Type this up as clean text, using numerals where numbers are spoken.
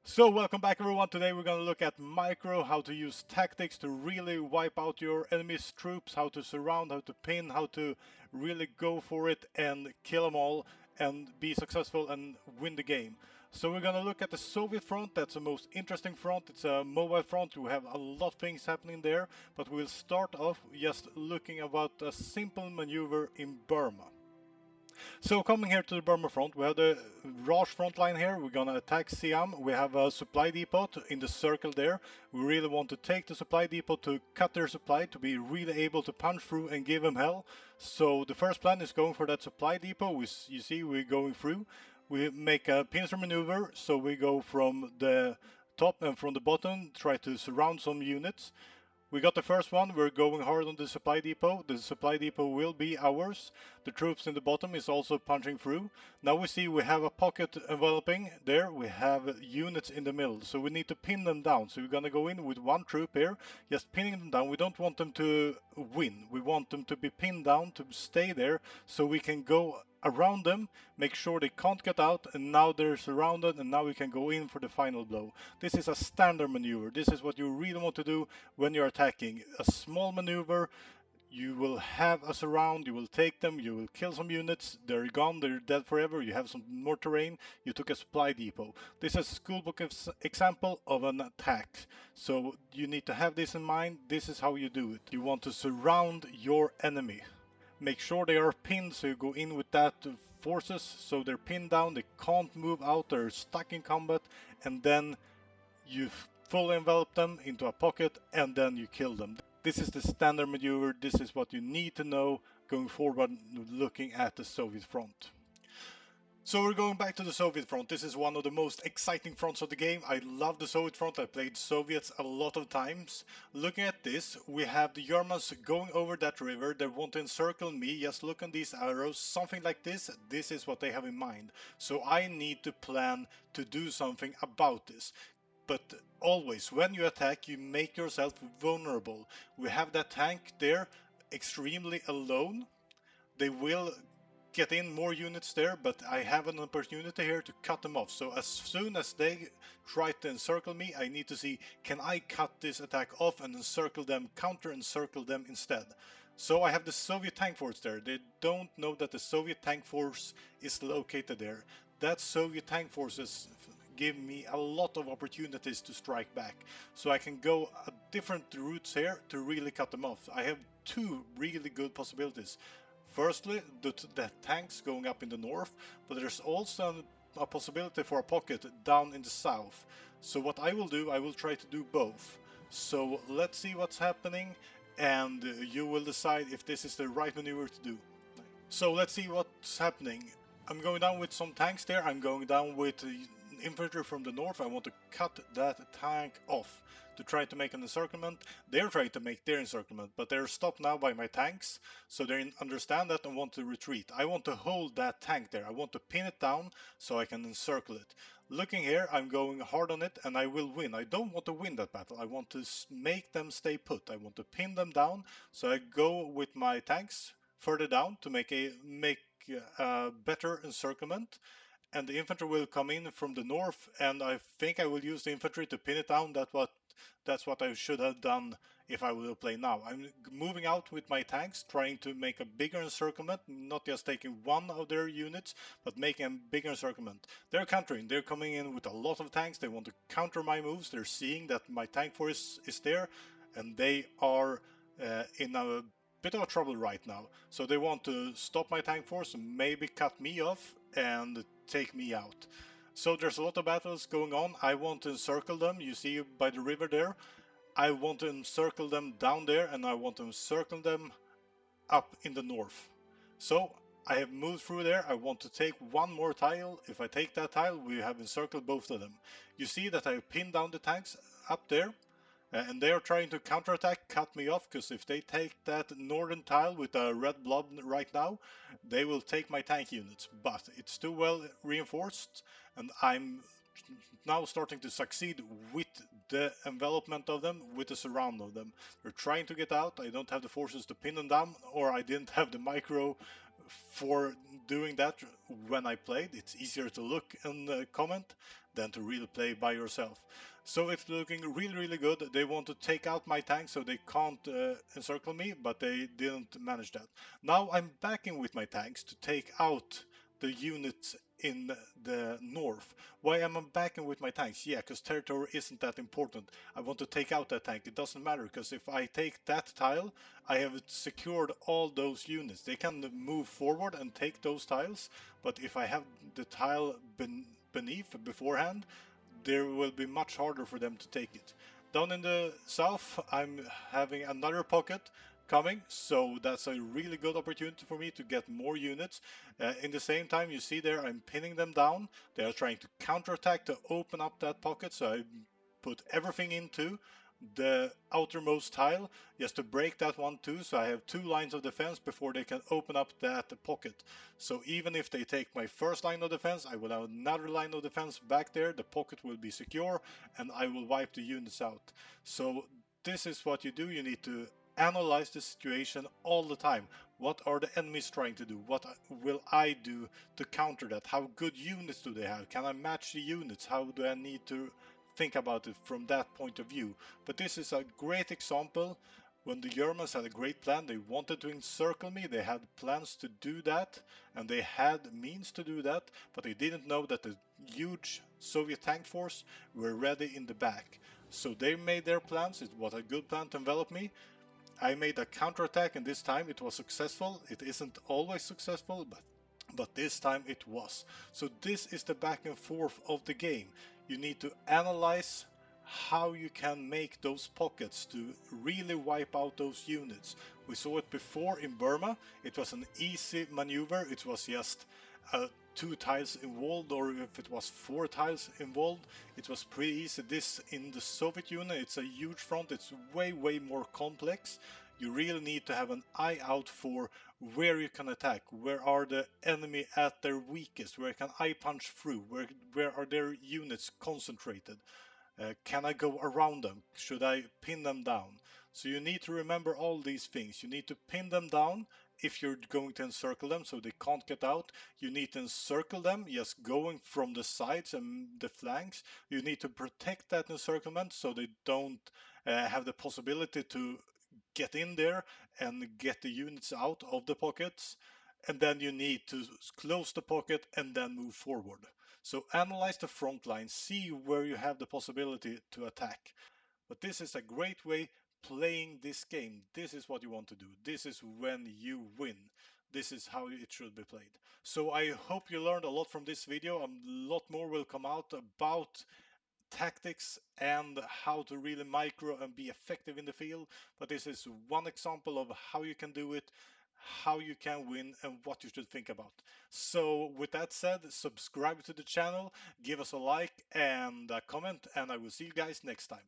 So welcome back everyone. Today we're going to look at micro, how to use tactics to really wipe out your enemy's troops, how to surround, how to pin, how to really go for it and kill them all and be successful and win the game. So we're going to look at the Soviet front. That's the most interesting front. It's a mobile front. We have a lot of things happening there, but we'll start off just looking about a simple maneuver in Burma. So coming here to the Burma front, we have the Raj front line here. We're gonna attack Siam. We have a supply depot in the circle there. We really want to take the supply depot to cut their supply to be really able to punch through and give them hell. So the first plan is going for that supply depot. You see we're going through. We make a pincer maneuver, so we go from the top and from the bottom, try to surround some units. We got the first one, we're going hard on the supply depot. The supply depot will be ours. The troops in the bottom is also punching through. Now we see we have a pocket enveloping there. We have units in the middle, so we need to pin them down. So we're gonna go in with one troop here, just pinning them down. We don't want them to win. We want them to be pinned down, to stay there, so we can go around them, make sure they can't get out, and now they're surrounded, and now we can go in for the final blow. This is a standard maneuver. This is what you really want to do when you're attacking. A small maneuver, you will have a surround, you will take them, you will kill some units, they're gone, they're dead forever, you have some more terrain, you took a supply depot. This is a schoolbook example of an attack. So you need to have this in mind. This is how you do it. You want to surround your enemy. Make sure they are pinned, so you go in with that forces, so they're pinned down, they can't move out, they're stuck in combat, and then you fully envelop them into a pocket and then you kill them. This is the standard maneuver. This is what you need to know going forward looking at the Soviet front. So we're going back to the Soviet front. This is one of the most exciting fronts of the game. I love the Soviet front. I played Soviets a lot of times. Looking at this, we have the Germans going over that river. They want to encircle me. Just look on these arrows. Something like this. This is what they have in mind. So I need to plan to do something about this. But always, when you attack, you make yourself vulnerable. We have that tank there, extremely alone. They will get in more units there, but I have an opportunity here to cut them off. So as soon as they try to encircle me, I need to see, can I cut this attack off and encircle them, counter encircle them instead. So I have the Soviet tank force there. They don't know that the Soviet tank force is located there. That Soviet tank forces give me a lot of opportunities to strike back. So I can go different routes here to really cut them off. I have two really good possibilities. Firstly, the tanks going up in the north, but there's also a possibility for a pocket down in the south. So what I will do, I will try to do both. So let's see what's happening, and you will decide if this is the right maneuver to do. So let's see what's happening. I'm going down with some tanks there. I'm going down with infantry from the north. I want to cut that tank off to try to make an encirclement. They're trying to make their encirclement, but they're stopped now by my tanks, so they understand that and want to retreat. I want to hold that tank there. I want to pin it down so I can encircle it. Looking here, I'm going hard on it and I will win. I don't want to win that battle. I want to make them stay put. I want to pin them down, so I go with my tanks further down to make a better encirclement, and the infantry will come in from the north, and I think I will use the infantry to pin it down. That's what I should have done if I will play now. I'm moving out with my tanks, trying to make a bigger encirclement, not just taking one of their units, but making a bigger encirclement. They're countering, they're coming in with a lot of tanks, they want to counter my moves, they're seeing that my tank force is there, and they are in a bit of trouble right now. So they want to stop my tank force and maybe cut me off and take me out. So there's a lot of battles going on. I want to encircle them. You see by the river there. I want to encircle them down there, and I want to encircle them up in the north. So I have moved through there. I want to take one more tile. If I take that tile, we have encircled both of them. You see that I have pinned down the tanks up there. And they are trying to counterattack, cut me off, because if they take that northern tile with a red blob right now, they will take my tank units. But it's too well reinforced, and I'm now starting to succeed with the envelopment of them, with the surround of them. They're trying to get out. I don't have the forces to pin them down, or I didn't have the micro for doing that when I played. It's easier to look and comment than to really play by yourself. So it's looking really, really good. They want to take out my tank so they can't encircle me, but they didn't manage that. Now I'm backing with my tanks to take out the units in the north. Why am I backing with my tanks? Yeah, because territory isn't that important. I want to take out that tank. It doesn't matter, because if I take that tile, I have secured all those units. They can move forward and take those tiles, but if I have the tile beneath beforehand, there will be much harder for them to take it. Down in the south, I'm having another pocket coming, so that's a really good opportunity for me to get more units. In the same time, you see there, I'm pinning them down. They are trying to counterattack to open up that pocket, so I put everything into the outermost tile just to break that one too, so I have two lines of defense before they can open up that pocket. So even if they take my first line of defense, I will have another line of defense back there, the pocket will be secure, and I will wipe the units out. So this is what you do. You need to analyze the situation all the time. What are the enemies trying to do? What will I do to counter that? How good units do they have? Can I match the units? How do I need to think about it from that point of view? But this is a great example. When the Germans had a great plan, they wanted to encircle me, they had plans to do that, and they had means to do that, but they didn't know that the huge Soviet tank force were ready in the back. So they made their plans. It was a good plan to envelop me. I made a counterattack, and this time it was successful. It isn't always successful, but this time it was. So this is the back and forth of the game. You need to analyze how you can make those pockets to really wipe out those units. We saw it before in Burma. It was an easy maneuver. It was just two tiles involved, or if it was four tiles involved, it was pretty easy. This in the Soviet Union, it's a huge front. It's way more complex. You really need to have an eye out for where you can attack, where are the enemy at their weakest, where can I punch through, where are their units concentrated, can I go around them, should I pin them down. So you need to remember all these things. You need to pin them down if you're going to encircle them so they can't get out. You need to encircle them, yes, going from the sides and the flanks. You need to protect that encirclement so they don't have the possibility to get in there and get the units out of the pockets. And then you need to close the pocket and then move forward. So analyze the front line, see where you have the possibility to attack. But this is a great way playing this game. This is what you want to do. This is when you win. This is how it should be played. So I hope you learned a lot from this video. A lot more will come out about tactics and how to really micro and be effective in the field. But this is one example of how you can do it, how you can win, and what you should think about. So with that said, subscribe to the channel, give us a like and a comment, and I will see you guys next time.